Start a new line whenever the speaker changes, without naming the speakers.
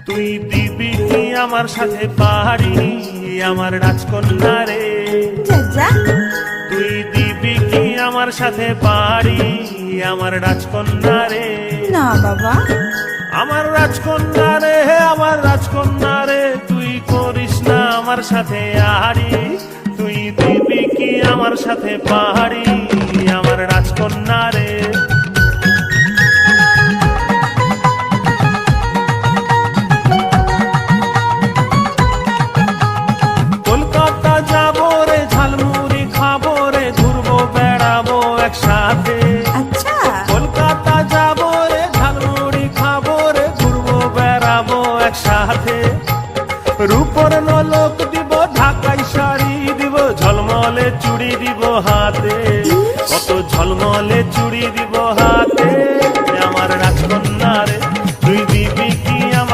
তুই দিবি কি আমার সাথে পাহাড়ি আমার রাজকন্যা রে?
যা
তুই দিবি কি আমার সাথে পাহাড়ি আমার রাজকন্যা রে?
না বাবা,
আমার রাজকন্যা রে, আমার রাজকন্যা রে, তুই করিস না আমার সাথে আহারি। তুই দিবি কি আমার সাথে পাহাড়ি আমার রাজকন্যা রে? কলকাতা যাবো রে, ঝালমুড়ি খাবো রে, ঘুরবো বেড়াবো একসাথে।
আচ্ছা
কলকাতা যাবো রে, ঝালমুড়ি খাবো রে, ঘুরবো বেড়াবো একসাথে। রূপর নলক দিব, ঢাকাই শাড়ি দিব, ঝলমলে চুড়ি দিব হাতে, কত ঝলমলে চুড়ি দিব হাতে।